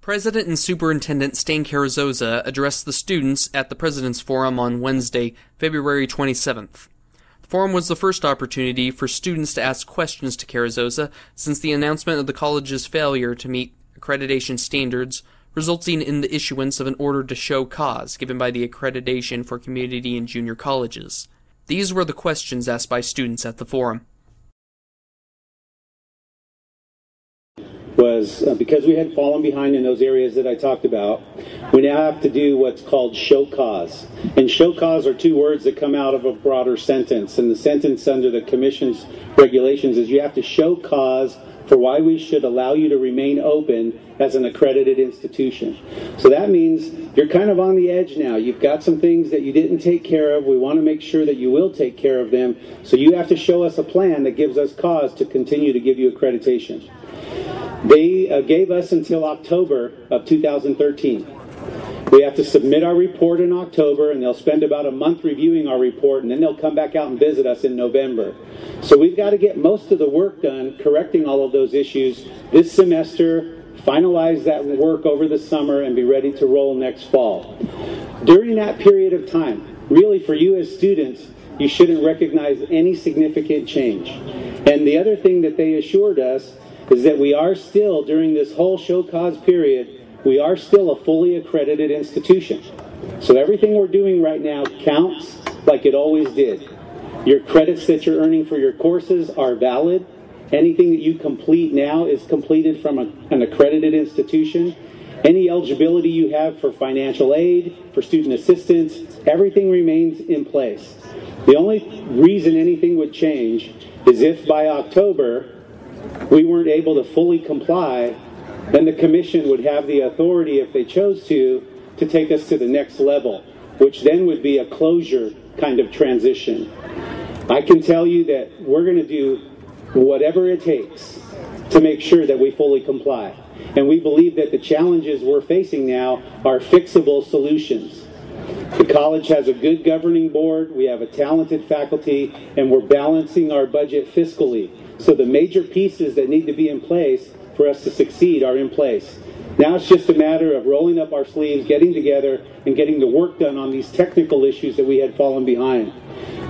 President and Superintendent Stan Carrizosa addressed the students at the President's Forum on Wednesday, February 27th. The forum was the first opportunity for students to ask questions to Carrizosa since the announcement of the college's failure to meet accreditation standards, resulting in the issuance of an order to show cause given by the Accreditation for Community and Junior Colleges. These were the questions asked by students at the forum. Was because we had fallen behind in those areas that I talked about, we now have to do what's called show cause. And show cause are two words that come out of a broader sentence. And the sentence under the Commission's regulations is you have to show cause for why we should allow you to remain open as an accredited institution. So that means you're kind of on the edge now. You've got some things that you didn't take care of. We want to make sure that you will take care of them. So you have to show us a plan that gives us cause to continue to give you accreditation. They gave us until October of 2013. We have to submit our report in October, and they'll spend about a month reviewing our report, and then they'll come back out and visit us in November. So we've got to get most of the work done, correcting all of those issues this semester, finalize that work over the summer, and be ready to roll next fall. During that period of time, really for you as students, you shouldn't recognize any significant change. And the other thing that they assured us is that we are still, during this whole show cause period, we are still a fully accredited institution. So everything we're doing right now counts like it always did. Your credits that you're earning for your courses are valid. Anything that you complete now is completed from an accredited institution. Any eligibility you have for financial aid, for student assistance, everything remains in place. The only reason anything would change is if by October we weren't able to fully comply, then the Commission would have the authority, if they chose to take us to the next level, which then would be a closure kind of transition. I can tell you that we're going to do whatever it takes to make sure that we fully comply. And we believe that the challenges we're facing now are fixable solutions. The college has a good governing board, we have a talented faculty, and we're balancing our budget fiscally. So the major pieces that need to be in place for us to succeed are in place. Now it's just a matter of rolling up our sleeves, getting together, and getting the work done on these technical issues that we had fallen behind.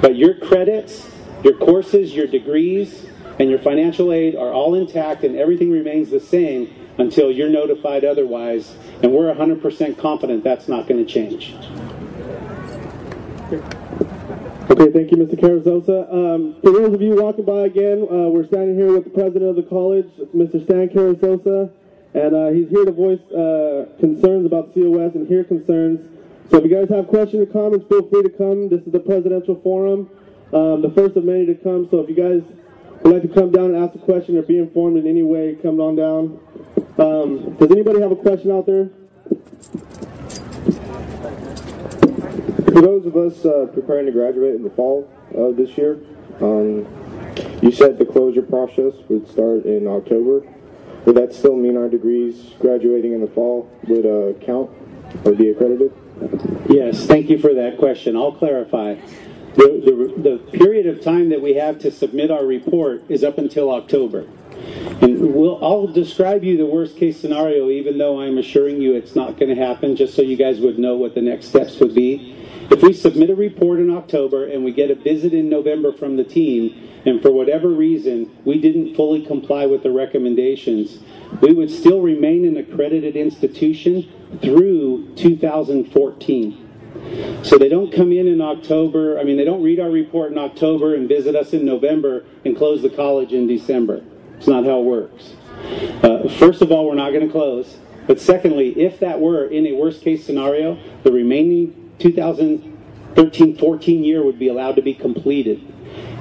But your credits, your courses, your degrees, and your financial aid are all intact, and everything remains the same until you're notified otherwise. And we're 100% confident that's not going to change. Okay, thank you, Mr. Carrizosa. For those of you walking by again, we're standing here with the president of the college, Mr. Stan Carrizosa, and he's here to voice concerns about COS and hear concerns. So if you guys have questions or comments, feel free to come. This is the presidential forum, the first of many to come. So if you guys would like to come down and ask a question or be informed in any way, come on down. Does anybody have a question out there? For those of us preparing to graduate in the fall of this year, you said the closure process would start in October. Would that still mean our degrees graduating in the fall would count or be accredited? Yes, thank you for that question. I'll clarify. The period of time that we have to submit our report is up until October. And I'll describe you the worst case scenario, even though I'm assuring you it's not going to happen, just so you guys would know what the next steps would be. If we submit a report in October and we get a visit in November from the team, and for whatever reason we didn't fully comply with the recommendations, we would still remain an accredited institution through 2014. So they don't come in October, they don't read our report in October and visit us in November and close the college in December. It's not how it works. First of all, we're not going to close. But secondly, if that were in a worst case scenario, the remaining 2013-14 year would be allowed to be completed.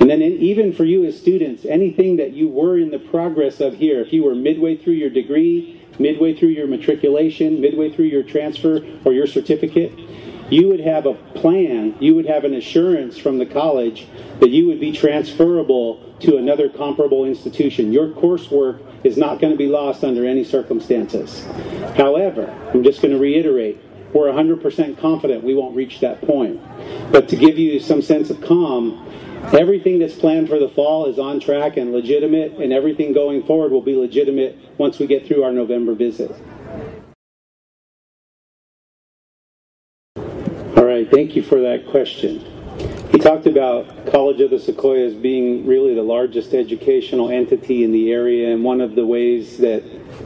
And then even for you as students, anything that you were in the progress of here, if you were midway through your degree, midway through your matriculation, midway through your transfer or your certificate, you would have a plan, you would have an assurance from the college that you would be transferable to another comparable institution. Your coursework is not going to be lost under any circumstances. However, I'm just going to reiterate, we're 100% confident we won't reach that point. But to give you some sense of calm, everything that's planned for the fall is on track and legitimate, and everything going forward will be legitimate once we get through our November visit. right, thank you for that question. He talked about College of the Sequoias being really the largest educational entity in the area, and one of the ways that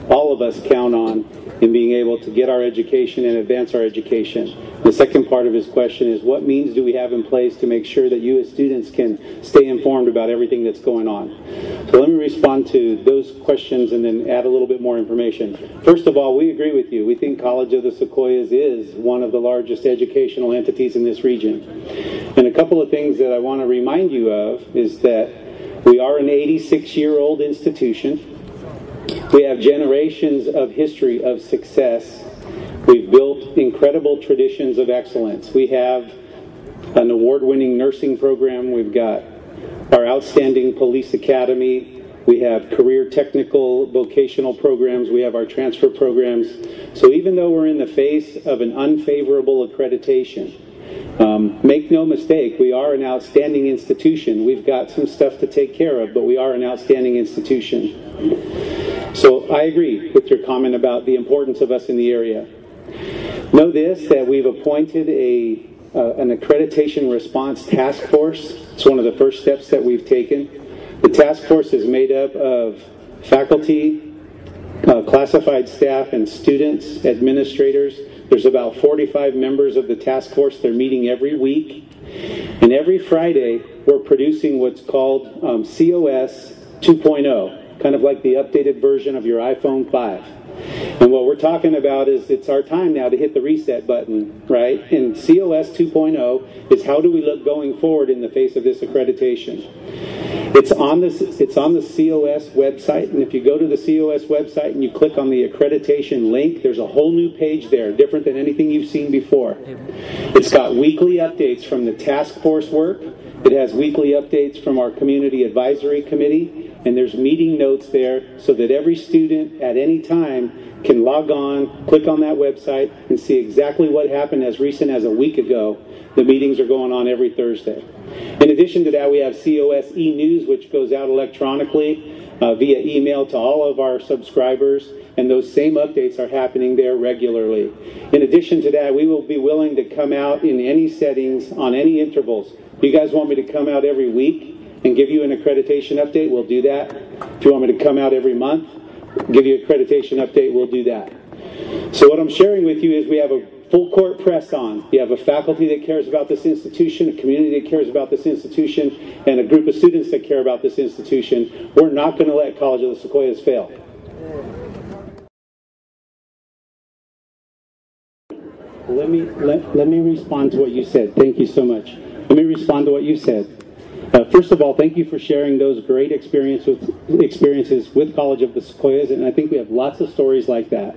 all of us count on in being able to get our education and advance our education. The second part of his question is, what means do we have in place to make sure that you as students can stay informed about everything that's going on? So let me respond to those questions and then add a little bit more information. First of all, we agree with you. We think College of the Sequoias is one of the largest educational entities in this region. And a couple of things that I want to remind you of is that we are an 86-year-old institution. We have generations of history of success. We've built incredible traditions of excellence. We have an award-winning nursing program. We've got our outstanding police academy. We have career technical vocational programs. We have our transfer programs. So even though we're in the face of an unfavorable accreditation, make no mistake, we are an outstanding institution. We've got some stuff to take care of, but we are an outstanding institution. So I agree with your comment about the importance of us in the area. Know this, that we've appointed an accreditation response task force. It's one of the first steps that we've taken. The task force is made up of faculty, classified staff, and students, administrators. There's about 45 members of the task force. They're meeting every week. And every Friday, we're producing what's called COS 2.0, kind of like the updated version of your iPhone 5. And what we're talking about is it's our time now to hit the reset button, right? And COS 2.0 is how do we look going forward in the face of this accreditation. It's on the COS website, and if you go to the COS website and you click on the accreditation link, there's a whole new page there, different than anything you've seen before. It's got weekly updates from the task force work. It has weekly updates from our community advisory committee, and there's meeting notes there so that every student at any time can log on, click on that website, and see exactly what happened as recent as a week ago. The meetings are going on every Thursday. In addition to that, we have COS e-News, which goes out electronically via email to all of our subscribers, and those same updates are happening there regularly. In addition to that, we will be willing to come out in any settings on any intervals. If you guys want me to come out every week and give you an accreditation update, we'll do that. If you want me to come out every month, give you an accreditation update, we'll do that. So what I'm sharing with you is we have a full court press on. You have a faculty that cares about this institution, a community that cares about this institution, and a group of students that care about this institution. We're not going to let College of the Sequoias fail. Let me respond to what you said. Thank you so much. Let me respond to what you said. First of all, thank you for sharing those great experiences with College of the Sequoias, and I think we have lots of stories like that.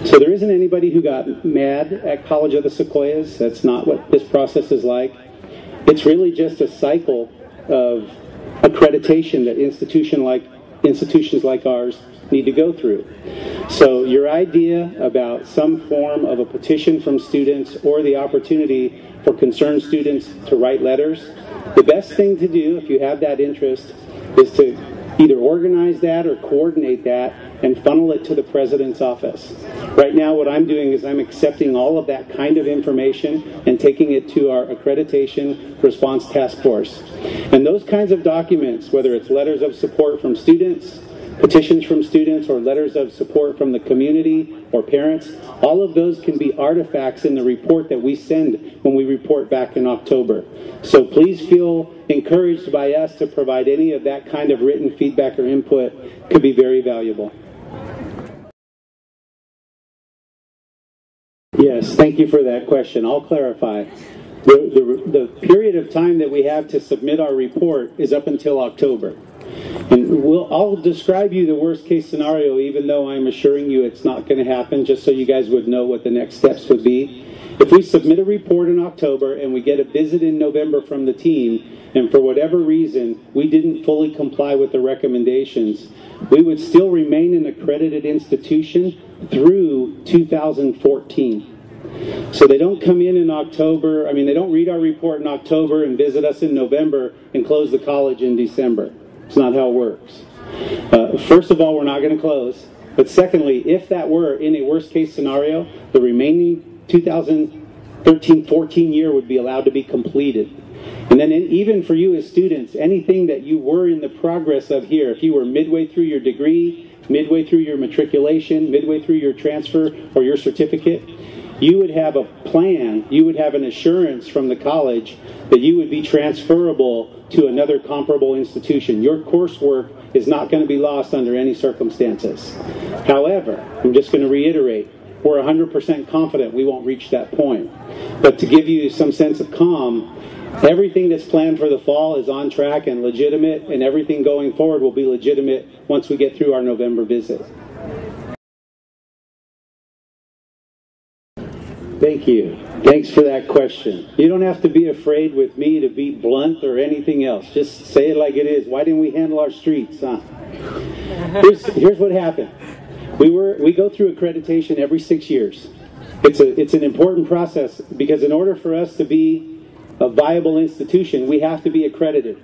So there isn't anybody who got mad at College of the Sequoias. That's not what this process is like. It's really just a cycle of accreditation that institutions like ours need to go through. So your idea about some form of a petition from students or the opportunity for concerned students to write letters, the best thing to do if you have that interest is to either organize that or coordinate that and funnel it to the president's office. Right now what I'm doing is I'm accepting all of that kind of information and taking it to our accreditation response task force. And those kinds of documents, whether it's letters of support from students, petitions from students, or letters of support from the community or parents, all of those can be artifacts in the report that we send when we report back in October. So please feel encouraged by us to provide any of that kind of written feedback or input. Could be very valuable. Yes, thank you for that question. I'll clarify. The period of time that we have to submit our report is up until October. And I'll describe you the worst case scenario, even though I'm assuring you it's not going to happen, just so you guys would know what the next steps would be. If we submit a report in October and we get a visit in November from the team, and for whatever reason we didn't fully comply with the recommendations, we would still remain an accredited institution through 2014. So they don't come in October, they don't read our report in October and visit us in November and close the college in December. It's not how it works. First of all, we're not going to close. But secondly, if that were in a worst case scenario, the remaining 2014 13, 14 year would be allowed to be completed. And then even for you as students, anything that you were in the progress of here, if you were midway through your degree, midway through your matriculation, midway through your transfer or your certificate, you would have a plan, you would have an assurance from the college that you would be transferable to another comparable institution. Your coursework is not going to be lost under any circumstances. However, I'm just going to reiterate, we're 100% confident we won't reach that point. But to give you some sense of calm, everything that's planned for the fall is on track and legitimate, and everything going forward will be legitimate once we get through our November visit. Thank you. Thanks for that question. You don't have to be afraid with me to be blunt or anything else. Just say it like it is. Why didn't we handle our streets, huh? Here's what happened. We go through accreditation every 6 years. It's an important process because in order for us to be a viable institution, we have to be accredited.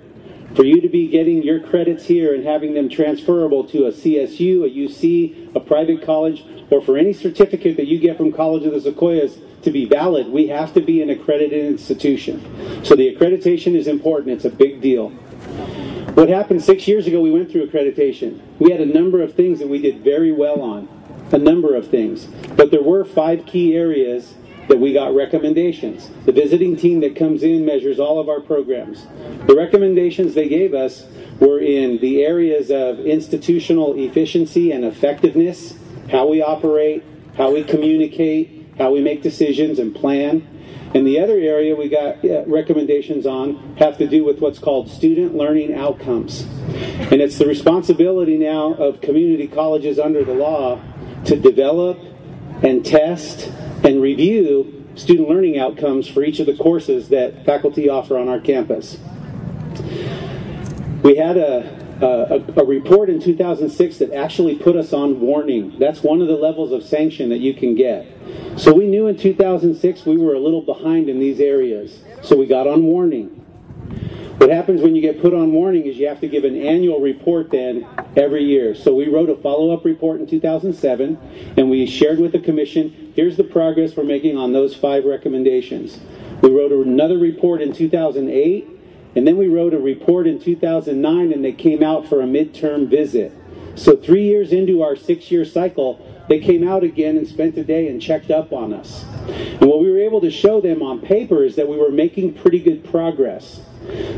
For you to be getting your credits here and having them transferable to a CSU, a UC, a private college, or for any certificate that you get from College of the Sequoias to be valid, we have to be an accredited institution. So the accreditation is important. It's a big deal. What happened 6 years ago, we went through accreditation. We had a number of things that we did very well on, a number of things. But there were 5 key areas that we got recommendations. The visiting team that comes in measures all of our programs. The recommendations they gave us were in the areas of institutional efficiency and effectiveness, how we operate, how we communicate, how we make decisions and plan. And the other area we got recommendations on have to do with what's called student learning outcomes. And it's the responsibility now of community colleges under the law to develop and test and review student learning outcomes for each of the courses that faculty offer on our campus. We had a report in 2006 that actually put us on warning. That's one of the levels of sanction that you can get. So we knew in 2006 we were a little behind in these areas. So we got on warning. What happens when you get put on warning is you have to give an annual report then every year. So we wrote a follow-up report in 2007 and we shared with the commission, here's the progress we're making on those 5 recommendations. We wrote another report in 2008 and then we wrote a report in 2009 and they came out for a midterm visit. So 3 years into our 6-year cycle, they came out again and spent a day and checked up on us. And what we were able to show them on paper is that we were making pretty good progress.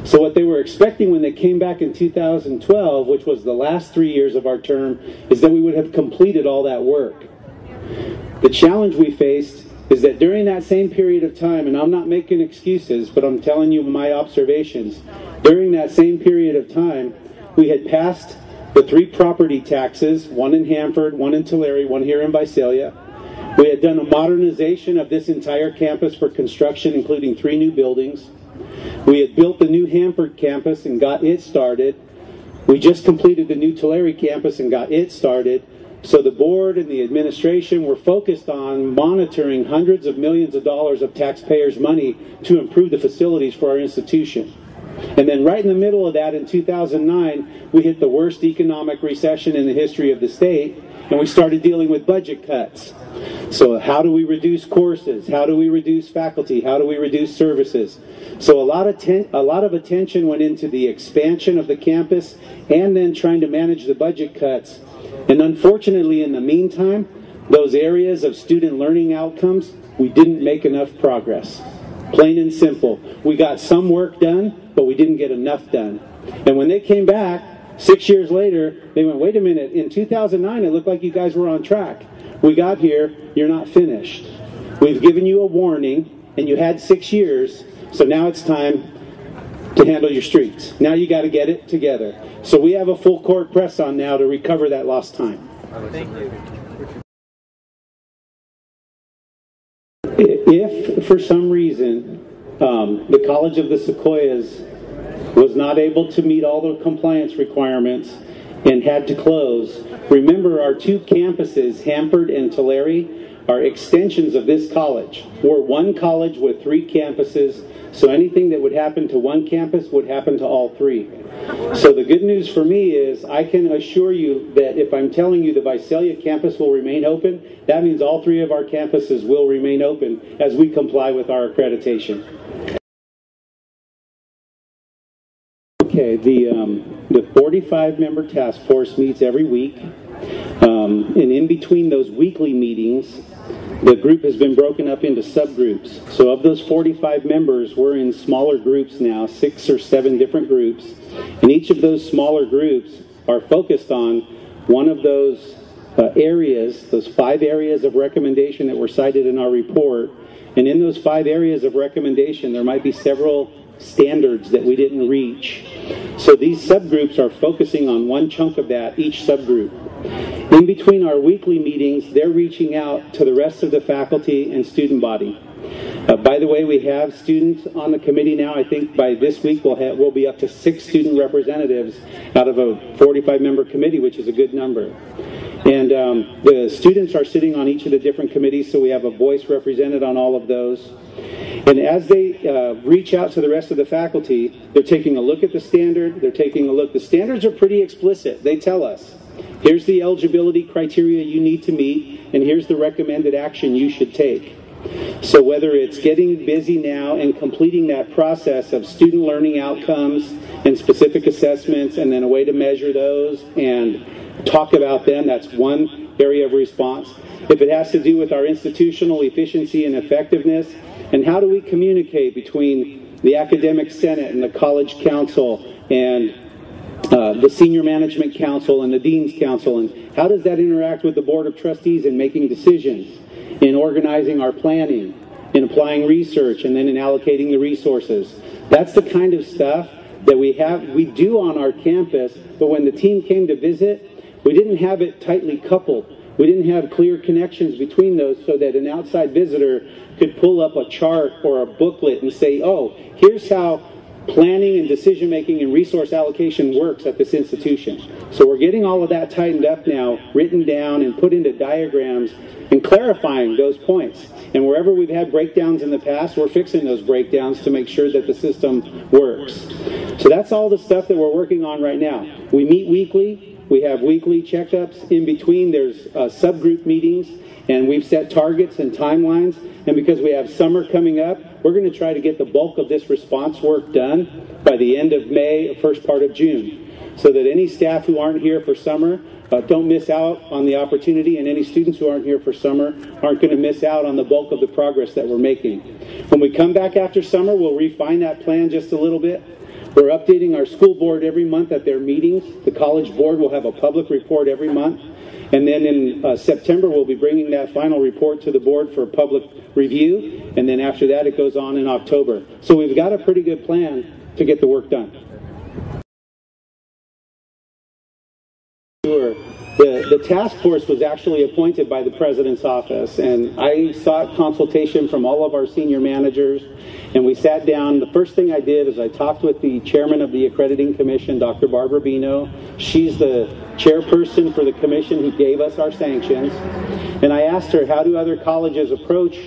So what they were expecting when they came back in 2012, which was the last 3 years of our term, is that we would have completed all that work. The challenge we faced is that during that same period of time, and I'm not making excuses, but I'm telling you my observations, during that same period of time, we had passed the 3 property taxes, one in Hanford, one in Tulare, one here in Visalia. We had done a modernization of this entire campus for construction, including 3 new buildings. We had built the new Hanford campus and got it started. We just completed the new Tulare campus and got it started. So the board and the administration were focused on monitoring hundreds of millions of dollars of taxpayers' money to improve the facilities for our institution. And then right in the middle of that in 2009, we hit the worst economic recession in the history of the state, and we started dealing with budget cuts. So how do we reduce courses? How do we reduce faculty? How do we reduce services? So a lot of attention went into the expansion of the campus and then trying to manage the budget cuts. And unfortunately, in the meantime, those areas of student learning outcomes, we didn't make enough progress. Plain and simple. We got some work done, but we didn't get enough done. And when they came back, 6 years later, they went, wait a minute, in 2009 it looked like you guys were on track. We got here, you're not finished. We've given you a warning, and you had 6 years, so now it's time to handle your streets. Now you got to get it together. So we have a full court press on now to recover that lost time. Thank you. If for some reason the College of the Sequoias was not able to meet all the compliance requirements and had to close, remember our 2 campuses, Hanford and Tulare, are extensions of this college. We're one college with 3 campuses, so anything that would happen to one campus would happen to all 3. So the good news for me is I can assure you that if I'm telling you the Visalia campus will remain open, that means all 3 of our campuses will remain open as we comply with our accreditation. Okay, the 45-member task force meets every week, and in between those weekly meetings, the group has been broken up into subgroups. So of those 45 members, we're in smaller groups now, 6 or 7 different groups, and each of those smaller groups are focused on one of those areas, those 5 areas of recommendation that were cited in our report. And in those 5 areas of recommendation, there might be several standards that we didn't reach. So these subgroups are focusing on one chunk of that, each subgroup. In between our weekly meetings, they're reaching out to the rest of the faculty and student body. By the way, we have students on the committee now. I think by this week we'll be up to 6 student representatives out of a 45-member committee, which is a good number. And the students are sitting on each of the different committees, so we have a voice represented on all of those. And as they reach out to the rest of the faculty, they're taking a look at the standard. They're taking a look. The standards are pretty explicit. They tell us, here's the eligibility criteria you need to meet, and here's the recommended action you should take. So whether it's getting busy now and completing that process of student learning outcomes and specific assessments, and then a way to measure those and talk about them, that's one area of response. If it has to do with our institutional efficiency and effectiveness, and how do we communicate between the academic senate and the college council and the senior management council and the dean's council, and how does that interact with the board of trustees in making decisions, in organizing our planning, in applying research, and then in allocating the resources. That's the kind of stuff that we do on our campus, but when the team came to visit, we didn't have it tightly coupled. We didn't have clear connections between those so that an outside visitor could pull up a chart or a booklet and say, oh, here's how planning and decision making and resource allocation works at this institution. So we're getting all of that tightened up now, written down and put into diagrams and clarifying those points. And wherever we've had breakdowns in the past, we're fixing those breakdowns to make sure that the system works. So that's all the stuff that we're working on right now. We meet weekly. We have weekly checkups. In between, there's subgroup meetings, and we've set targets and timelines. And because we have summer coming up, we're going to try to get the bulk of this response work done by the end of May, first part of June, so that any staff who aren't here for summer don't miss out on the opportunity, and any students who aren't here for summer aren't going to miss out on the bulk of the progress that we're making. When we come back after summer, we'll refine that plan just a little bit. We're updating our school board every month at their meetings. The college board will have a public report every month. And then in September, we'll be bringing that final report to the board for public review. And then after that, it goes on in October. So we've got a pretty good plan to get the work done. Sure. The task force was actually appointed by the president's office, and I sought consultation from all of our senior managers, and we sat down. The first thing I did is I talked with the chairman of the accrediting commission, Dr. Barbara Bino. She's the chairperson for the commission who gave us our sanctions, and I asked her, how do other colleges approach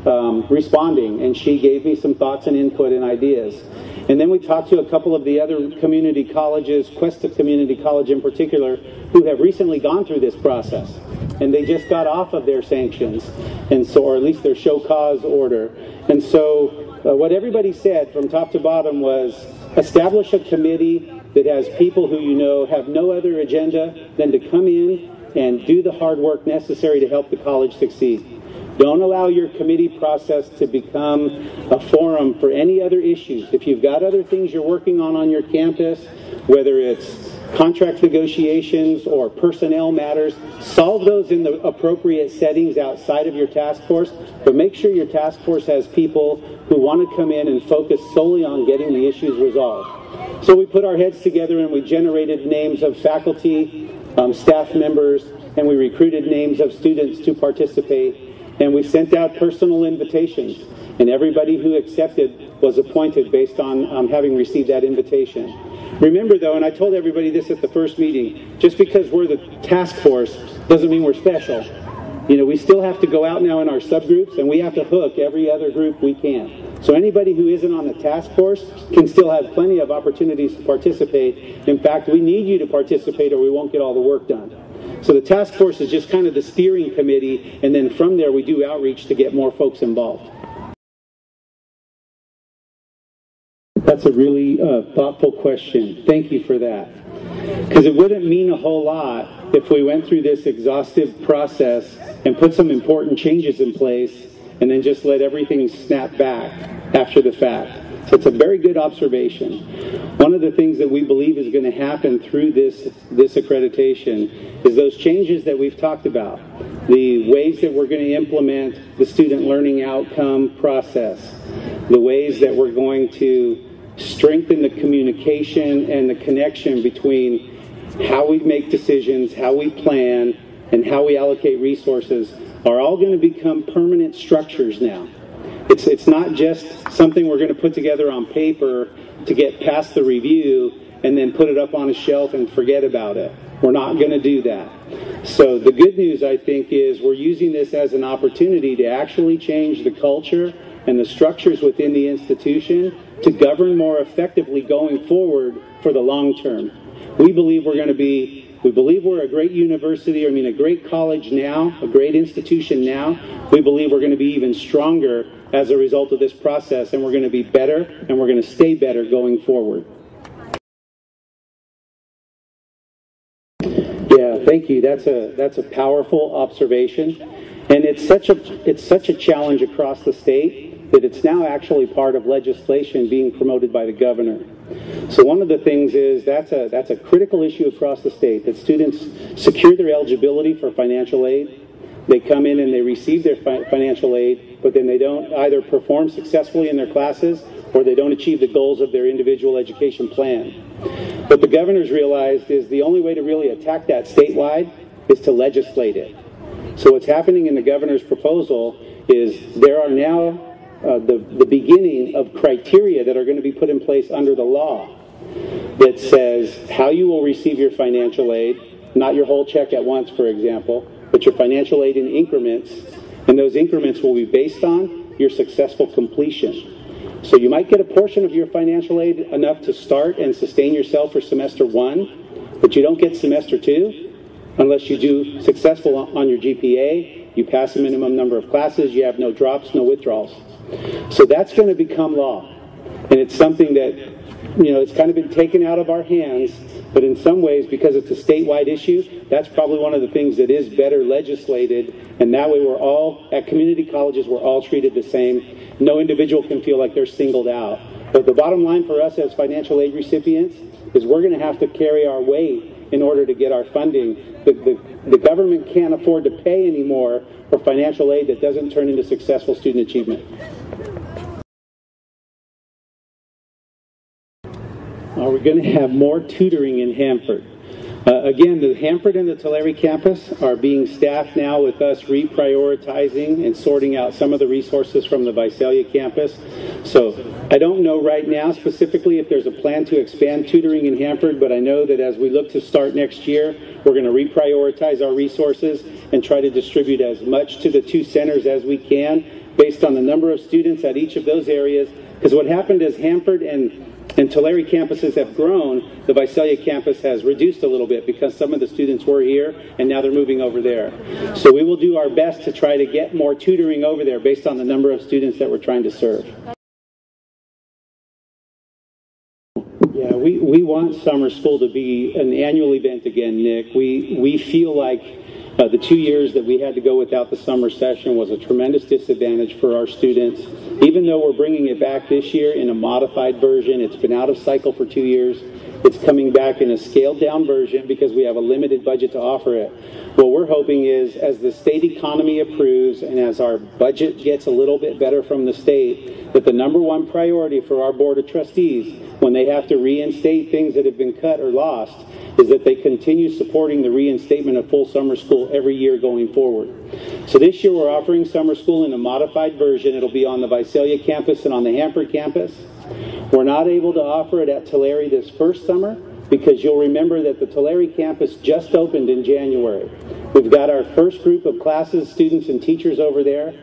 responding? And she gave me some thoughts and input and ideas. And then we talked to a couple of the other community colleges, Cuesta Community College in particular, who have recently gone through this process. And they just got off of their sanctions, and so, or at least their show cause order. And so what everybody said from top to bottom was, establish a committee that has people who you know have no other agenda than to come in and do the hard work necessary to help the college succeed. Don't allow your committee process to become a forum for any other issues. If you've got other things you're working on your campus, whether it's contract negotiations or personnel matters, solve those in the appropriate settings outside of your task force, but make sure your task force has people who want to come in and focus solely on getting the issues resolved. So we put our heads together and we generated names of faculty, staff members, and we recruited names of students to participate. And we sent out personal invitations, and everybody who accepted was appointed based on having received that invitation. Remember, though, and I told everybody this at the first meeting, just because we're the task force doesn't mean we're special. we still have to go out now in our subgroups, and we have to hook every other group we can. So anybody who isn't on the task force can still have plenty of opportunities to participate. In fact, we need you to participate or we won't get all the work done. So the task force is just kind of the steering committee, and then from there we do outreach to get more folks involved. That's a really thoughtful question. Thank you for that. Because it wouldn't mean a whole lot if we went through this exhaustive process and put some important changes in place and then just let everything snap back after the fact. So it's a very good observation. One of the things that we believe is going to happen through this accreditation is those changes that we've talked about, the ways that we're going to implement the student learning outcome process, the ways that we're going to strengthen the communication and the connection between how we make decisions, how we plan, and how we allocate resources are all going to become permanent structures now. It's not just something we're going to put together on paper to get past the review and then put it up on a shelf and forget about it. We're not going to do that. So the good news, I think, is we're using this as an opportunity to actually change the culture and the structures within the institution to govern more effectively going forward for the long term. We believe we're a great university, a great college now, a great institution now. We believe we're going to be even stronger as a result of this process, and we're going to be better, and we're going to stay better going forward. Yeah, thank you. That's a powerful observation, and it's such a challenge across the state that it's now actually part of legislation being promoted by the governor. So one of the things is that's a critical issue across the state, that students secure their eligibility for financial aid. They come in and they receive their financial aid, but then they don't either perform successfully in their classes or they don't achieve the goals of their individual education plan. What the governor's realized is the only way to really attack that statewide is to legislate it. So what's happening in the governor's proposal is there are now the beginning of criteria that are going to be put in place under the law that says how you will receive your financial aid, not your whole check at once, for example, but your financial aid in increments, and those increments will be based on your successful completion. So you might get a portion of your financial aid enough to start and sustain yourself for semester 1, but you don't get semester 2 unless you do successful on your GPA, you pass a minimum number of classes, you have no drops, no withdrawals. So that's going to become law. And it's something that, it's kind of been taken out of our hands, but in some ways, because it's a statewide issue, that's probably one of the things that is better legislated, and that way we're all, at community colleges, we're all treated the same. No individual can feel like they're singled out. But the bottom line for us as financial aid recipients is we're going to have to carry our weight in order to get our funding. The government can't afford to pay anymore for financial aid that doesn't turn into successful student achievement. We're going to have more tutoring in Hanford. Again, the Hanford and the Tulare campus are being staffed now with us reprioritizing and sorting out some of the resources from the Visalia campus. So I don't know right now specifically if there's a plan to expand tutoring in Hanford, but I know that as we look to start next year, we're going to reprioritize our resources and try to distribute as much to the two centers as we can based on the number of students at each of those areas. Because what happened is Hanford and Tulare campuses have grown, the Visalia campus has reduced a little bit because some of the students were here and now they're moving over there. So we will do our best to try to get more tutoring over there based on the number of students that we're trying to serve. Yeah, we want summer school to be an annual event again, Nick. We feel like the 2 years that we had to go without the summer session was a tremendous disadvantage for our students. Even though we're bringing it back this year in a modified version, it's been out of cycle for 2 years. It's coming back in a scaled down version because we have a limited budget to offer it. What we're hoping is as the state economy improves and as our budget gets a little bit better from the state, that the number one priority for our Board of Trustees when they have to reinstate things that have been cut or lost is that they continue supporting the reinstatement of full summer school every year going forward. So this year we're offering summer school in a modified version. It'll be on the Visalia campus and on the Hanford campus. We're not able to offer it at Tulare this first summer because you'll remember that the Tulare campus just opened in January. We've got our first group of classes, students, and teachers over there.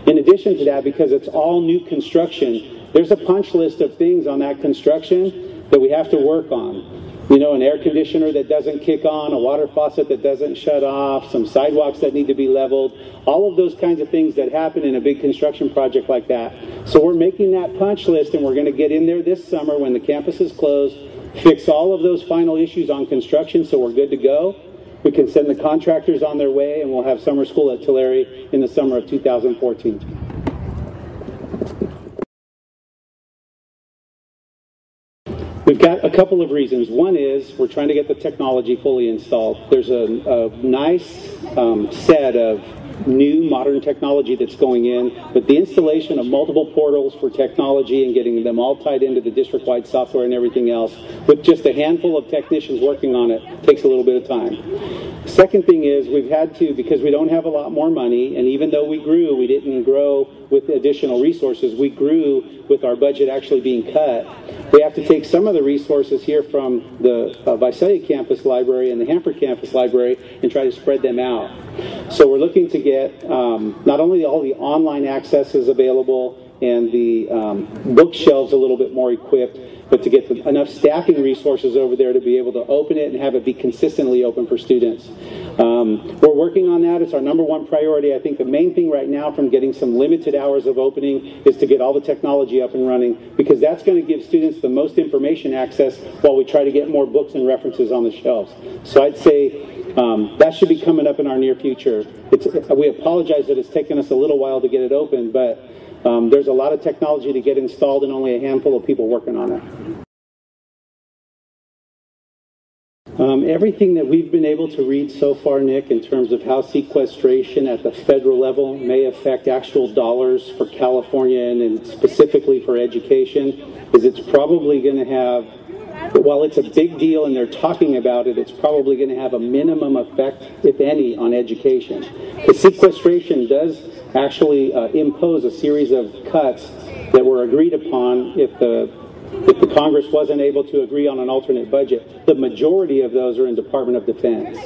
In addition to that, because it's all new construction, there's a punch list of things on that construction that we have to work on. You know, an air conditioner that doesn't kick on, a water faucet that doesn't shut off, some sidewalks that need to be leveled, all of those kinds of things that happen in a big construction project like that. So we're making that punch list, and we're going to get in there this summer when the campus is closed, fix all of those final issues on construction so we're good to go. We can send the contractors on their way, and we'll have summer school at Tulare in the summer of 2014. We've got a couple of reasons. One is we're trying to get the technology fully installed. There's a nice set of new modern technology that's going in, but the installation of multiple portals for technology and getting them all tied into the district-wide software and everything else, with just a handful of technicians working on it, takes a little bit of time. Second thing is we've had to, because we don't have a lot more money, and even though we grew, we didn't grow with additional resources. We grew with our budget actually being cut. We have to take some of the resources here from the Visalia campus library and the Hanford campus library and try to spread them out. So we're looking to get not only all the online accesses available and the bookshelves a little bit more equipped, but to get enough staffing resources over there to be able to open it and have it be consistently open for students. We're working on that. It's our number one priority. I think the main thing right now from getting some limited hours of opening is to get all the technology up and running, because that's going to give students the most information access while we try to get more books and references on the shelves. So I'd say that should be coming up in our near future. We apologize that it's taken us a little while to get it open, but there's a lot of technology to get installed and only a handful of people working on it. Everything that we've been able to read so far, Nick, in terms of how sequestration at the federal level may affect actual dollars for California and specifically for education, is it's probably going to have, while it's a big deal and they're talking about it, it's probably going to have a minimum effect, if any, on education. The sequestration does actually impose a series of cuts that were agreed upon if the Congress wasn't able to agree on an alternate budget. The majority of those are in Department of Defense.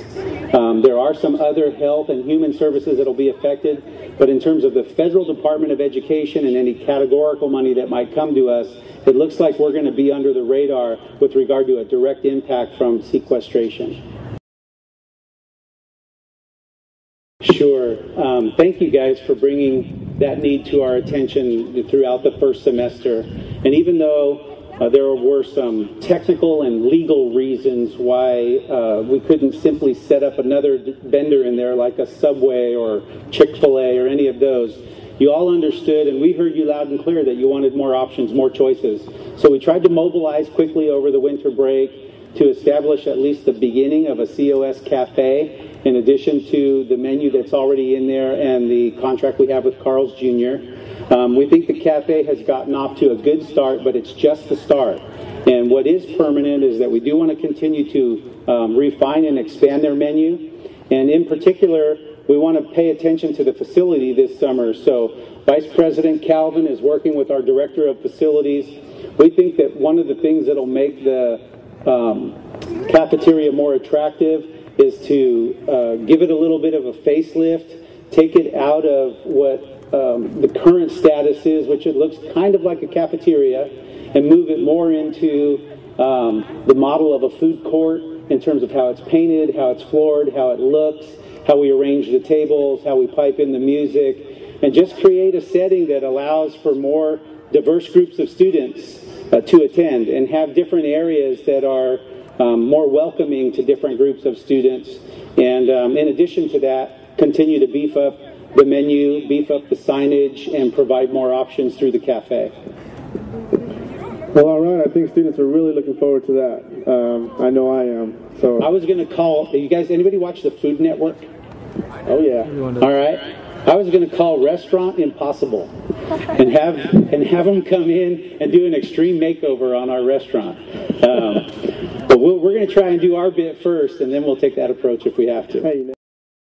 There are some other health and human services that will be affected, but in terms of the Federal Department of Education and any categorical money that might come to us, it looks like we're going to be under the radar with regard to a direct impact from sequestration. Sure. Thank you guys for bringing that need to our attention throughout the first semester. And even though there were some technical and legal reasons why we couldn't simply set up another vendor in there like a Subway or Chick-fil-A or any of those, you all understood, and we heard you loud and clear, that you wanted more options, more choices. So we tried to mobilize quickly over the winter break to establish at least the beginning of a COS cafe, in addition to the menu that's already in there and the contract we have with Carl's Jr. We think the cafe has gotten off to a good start, but it's just the start. And what is permanent is that we do want to continue to refine and expand their menu. And in particular, we want to pay attention to the facility this summer. So Vice President Calvin is working with our Director of Facilities. We think that one of the things that will make the cafeteria more attractive is to give it a little bit of a facelift, take it out of what the current status is, which it looks kind of like a cafeteria, and move it more into the model of a food court in terms of how it's painted, how it's floored, how it looks, how we arrange the tables, how we pipe in the music, and just create a setting that allows for more diverse groups of students to attend, and have different areas that are more welcoming to different groups of students. And in addition to that, continue to beef up the menu, beef up the signage, and provide more options through the cafe. Well, all right. I think students are really looking forward to that. I know I am. So I was going to call, you guys, anybody watch the Food Network? Oh, yeah. All right. I was going to call Restaurant Impossible and have them come in and do an extreme makeover on our restaurant. But we're going to try and do our bit first, and then we'll take that approach if we have to. Hey,